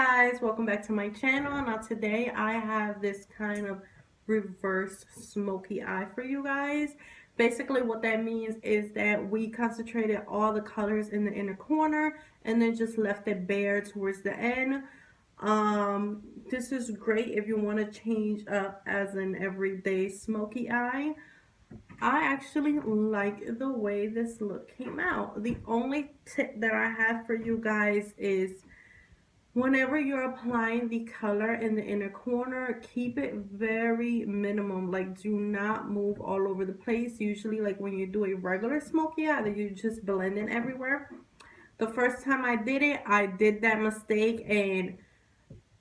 guys, welcome back to my channel. Now today I have this kind of reverse smoky eye for you guys. Basically what that means is that we concentrated all the colors in the inner corner and then just left it bare towards the end. This is great if you want to change up as an everyday smoky eye. I actually like the way this look came out. The only tip that I have for you guys is whenever you're applying the color in the inner corner, keep it very minimum. Like, do not move all over the place. Usually, like when you do a regular smoky eye, that you just blend in everywhere. The first time I did that mistake and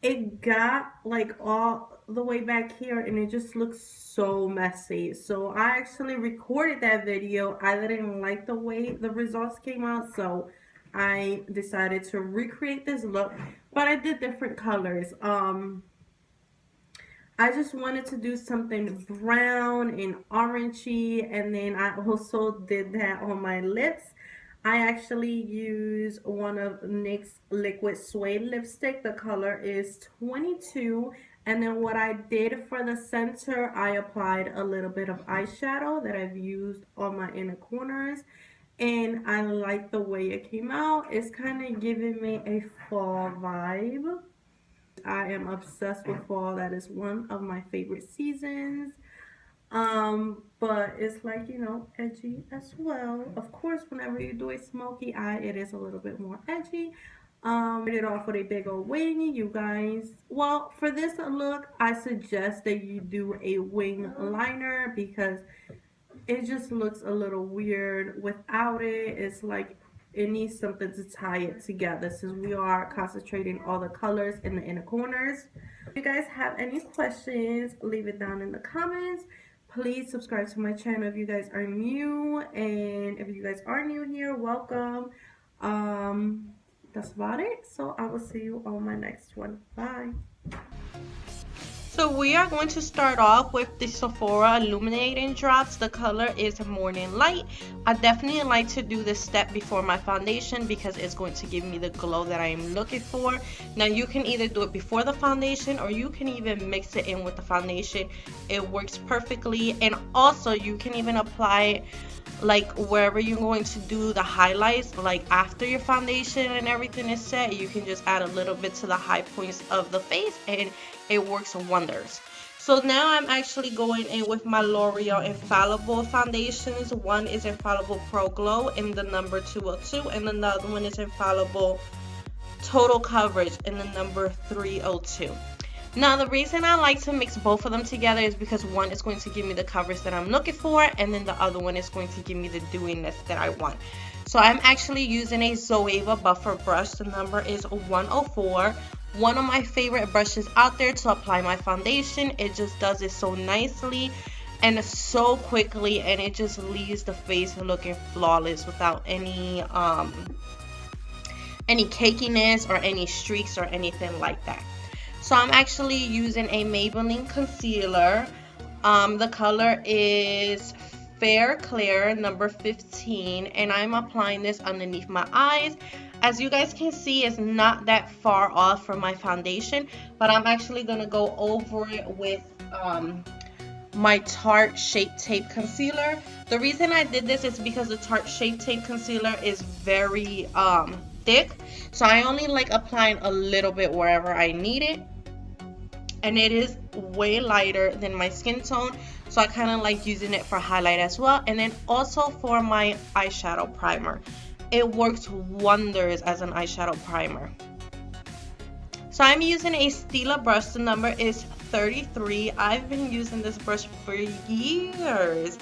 it got like all the way back here and it just looks so messy. So I actually recorded that video. I didn't like the way the results came out, so I decided to recreate this look, but I did different colors. I just wanted to do something brown and orangey, and then I also did that on my lips. I actually use one of NYX's liquid suede lipstick. The color is 22. And then what I did for the center, I applied a little bit of eyeshadow that I've used on my inner corners. And I like the way it came out. It's kind of giving me a fall vibe. I am obsessed with fall. That is one of my favorite seasons. But it's like, you know, edgy as well. Of course, whenever you do a smoky eye, it is a little bit more edgy. It off with a big old wing, you guys. Well, for this look, I suggest that you do a wing liner because it just looks a little weird without it. It's like it needs something to tie it together since we are concentrating all the colors in the inner corners. If you guys have any questions, leave it down in the comments. Please subscribe to my channel if you guys are new, and if you guys are new here, welcome. That's about it. So I will see you on my next one. Bye. So we are going to start off with the Sephora Illuminating Drops. The color is Morning Light. I definitely like to do this step before my foundation because it's going to give me the glow that I am looking for. Now you can either do it before the foundation or you can even mix it in with the foundation. It works perfectly, and also you can even apply it like wherever you're going to do the highlights, like after your foundation and everything is set. You can just add a little bit to the high points of the face and it works wonders. So now I'm actually going in with my L'Oreal Infallible foundations. One is Infallible Pro Glow in the number 202, and another one is Infallible Total Coverage in the number 302. Now the reason I like to mix both of them together is because one is going to give me the coverage that I'm looking for, and then the other one is going to give me the dewiness that I want. So I'm actually using a Zoeva buffer brush. The number is 104. One of my favorite brushes out there to apply my foundation. It just does it so nicely and so quickly, and it just leaves the face looking flawless without any cakiness or any streaks or anything like that. So I'm actually using a Maybelline concealer. The color is Fair Clear number 15, and I'm applying this underneath my eyes. As you guys can see, it's not that far off from my foundation, but I'm actually going to go over it with my Tarte Shape Tape Concealer. The reason I did this is because the Tarte Shape Tape Concealer is very thick, so I only like applying a little bit wherever I need it, and it is way lighter than my skin tone, so I kind of like using it for highlight as well, and then also for my eyeshadow primer. It works wonders as an eyeshadow primer. So I'm using a Stila brush. The number is 33. I've been using this brush for years.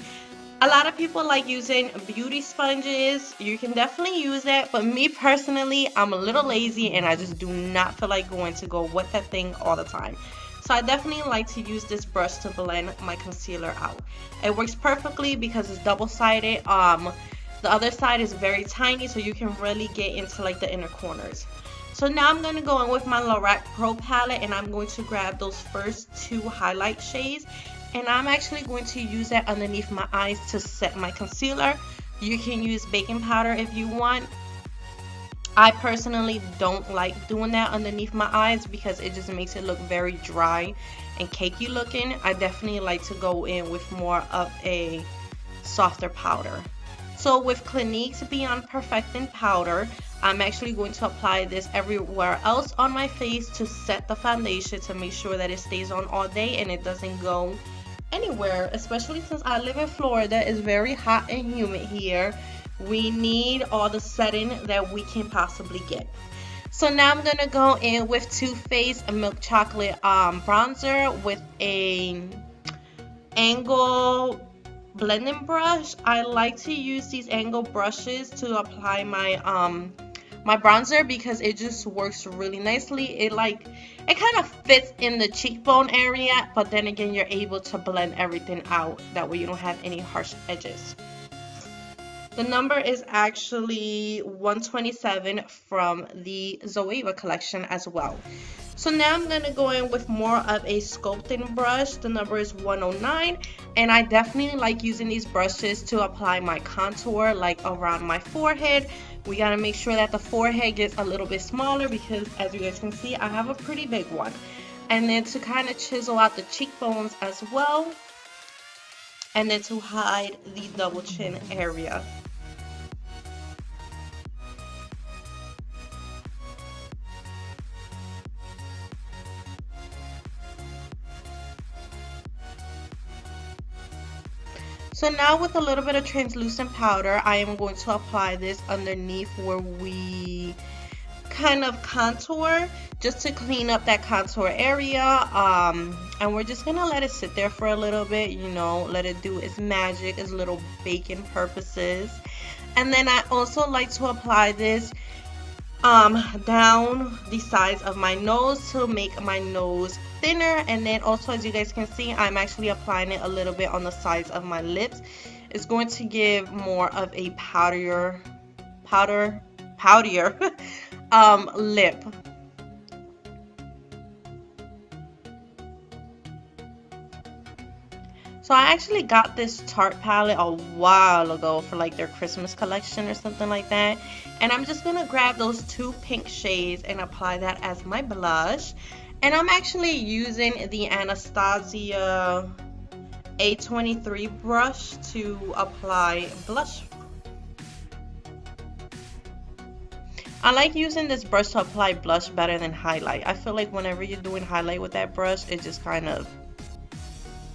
A lot of people like using beauty sponges. You can definitely use that, but me personally, I'm a little lazy and I just do not feel like going to go with that thing all the time. So I definitely like to use this brush to blend my concealer out. It works perfectly because it's double-sided. The other side is very tiny, so you can really get into like the inner corners. So now I'm going to go in with my Lorac Pro palette, and I'm going to grab those first two highlight shades, and I'm actually going to use that underneath my eyes to set my concealer. You can use baking powder if you want. I personally don't like doing that underneath my eyes because it just makes it look very dry and cakey looking. I definitely like to go in with more of a softer powder. So with Clinique's Beyond Perfecting powder, I'm actually going to apply this everywhere else on my face to set the foundation to make sure that it stays on all day and it doesn't go anywhere, especially since I live in Florida. It's very hot and humid here. We need all the setting that we can possibly get. So now I'm gonna go in with Too Faced Milk Chocolate bronzer with a angle blending brush. I like to use these angle brushes to apply my bronzer because it just works really nicely. It kind of fits in the cheekbone area, but then again you're able to blend everything out. That way you don't have any harsh edges. The number is actually 127 from the Zoeva collection as well. So now I'm going to go in with more of a sculpting brush. The number is 109, and I definitely like using these brushes to apply my contour, like around my forehead. We got to make sure that the forehead gets a little bit smaller because, as you guys can see, I have a pretty big one. And then to kind of chisel out the cheekbones as well, and then to hide the double chin area. So now with a little bit of translucent powder, I am going to apply this underneath where we kind of contour, just to clean up that contour area. And we're just gonna let it sit there for a little bit, you know, let it do its magic, its little baking purposes. And then I also like to apply this down the sides of my nose to make my nose thinner. And then also, as you guys can see, I'm actually applying it a little bit on the sides of my lips. It's going to give more of a powderier lip. So I actually got this Tarte palette a while ago for like their Christmas collection or something like that. And I'm just going to grab those two pink shades and apply that as my blush. And I'm actually using the Anastasia A23 brush to apply blush. I like using this brush to apply blush better than highlight. I feel like whenever you're doing highlight with that brush, it just kind of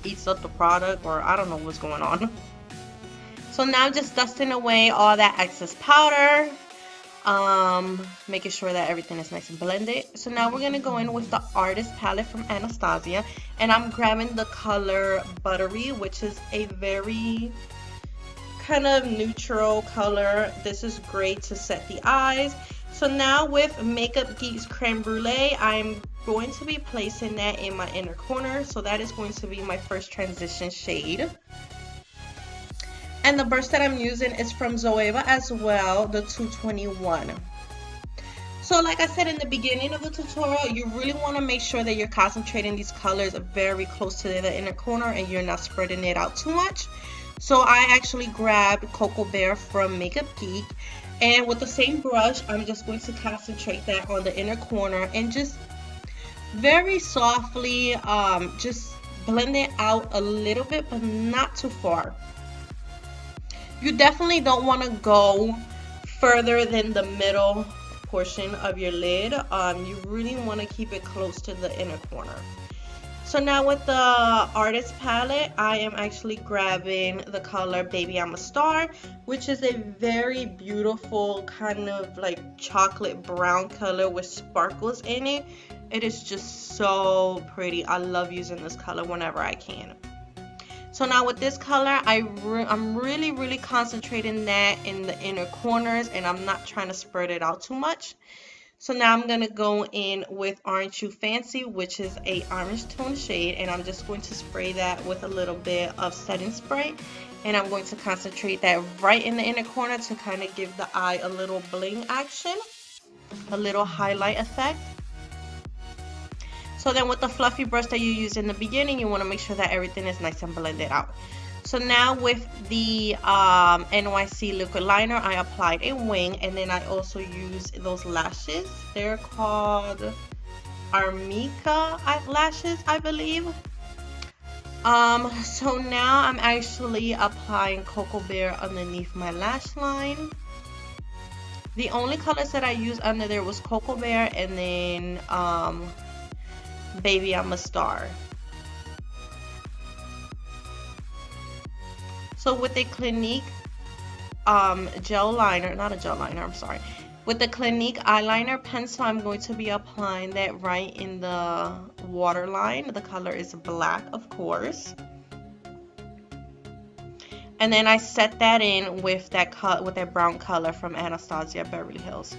eats up the product, or I don't know what's going on. So now I'm just dusting away all that excess powder, making sure that everything is nice and blended. So now we're going to go in with the Artist palette from Anastasia, and I'm grabbing the color Buttery, which is a very kind of neutral color. This is great to set the eyes. So now with Makeup Geek's Creme Brulee, I'm going to be placing that in my inner corner. So that is going to be my first transition shade. And the brush that I'm using is from Zoeva as well, the 221. So like I said in the beginning of the tutorial, you really want to make sure that you're concentrating these colors very close to the inner corner and you're not spreading it out too much. So I actually grabbed Cocoa Bear from Makeup Geek, and with the same brush, I'm just going to concentrate that on the inner corner and just very softly just blend it out a little bit, but not too far. You definitely don't want to go further than the middle portion of your lid. You really want to keep it close to the inner corner. So now with the Artist palette, I am actually grabbing the color Baby I'm a Star, which is a very beautiful kind of like chocolate brown color with sparkles in it. It is just so pretty. I love using this color whenever I can. So now with this color, I'm really concentrating that in the inner corners, and I'm not trying to spread it out too much. So now I'm going to go in with Aren't You Fancy, which is a orange tone shade, and I'm just going to spray that with a little bit of setting spray, and I'm going to concentrate that right in the inner corner to kind of give the eye a little bling action, a little highlight effect. So then with the fluffy brush that you used in the beginning, you want to make sure that everything is nice and blended out. So now with the NYC liquid liner, I applied a wing, and then I also used those lashes. They're called Armica lashes, I believe. So now I'm actually applying Cocoa Bear underneath my lash line. The only colors that I used under there was Cocoa Bear and then Baby I'm a Star. So with the Clinique gel liner, not a gel liner, I'm sorry. With the Clinique eyeliner pencil, I'm going to be applying that right in the waterline. The color is black, of course. And then I set that in with that brown color from Anastasia Beverly Hills.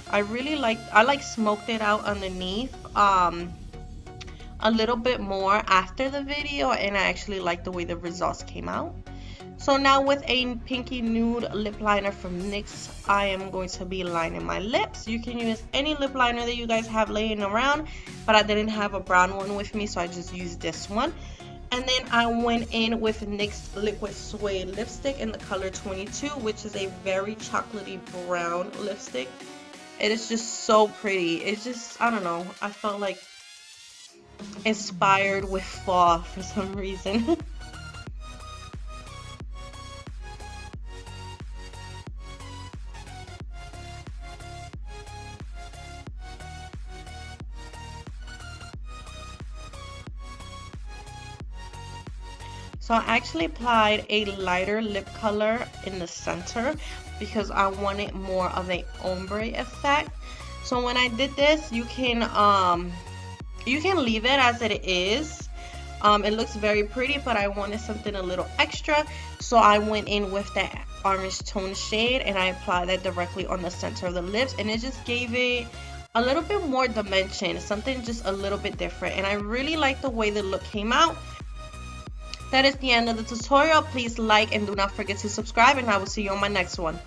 I smoked it out underneath a little bit more after the video, and I actually like the way the results came out. So now with a pinky nude lip liner from NYX, I am going to be lining my lips. You can use any lip liner that you guys have laying around, but I didn't have a brown one with me, so I just used this one. And then I went in with NYX Liquid Suede lipstick in the color 22, which is a very chocolatey brown lipstick. It is just so pretty. It's just, I don't know, I felt like inspired with fall for some reason. So I actually applied a lighter lip color in the center because I wanted more of a ombre effect. So when I did this, you can leave it as it is. It looks very pretty, but I wanted something a little extra, so I went in with that orange tone shade and I applied that directly on the center of the lips, and it just gave it a little bit more dimension, something just a little bit different, and I really like the way the look came out. That is the end of the tutorial. Please like and do not forget to subscribe, and I will see you on my next one.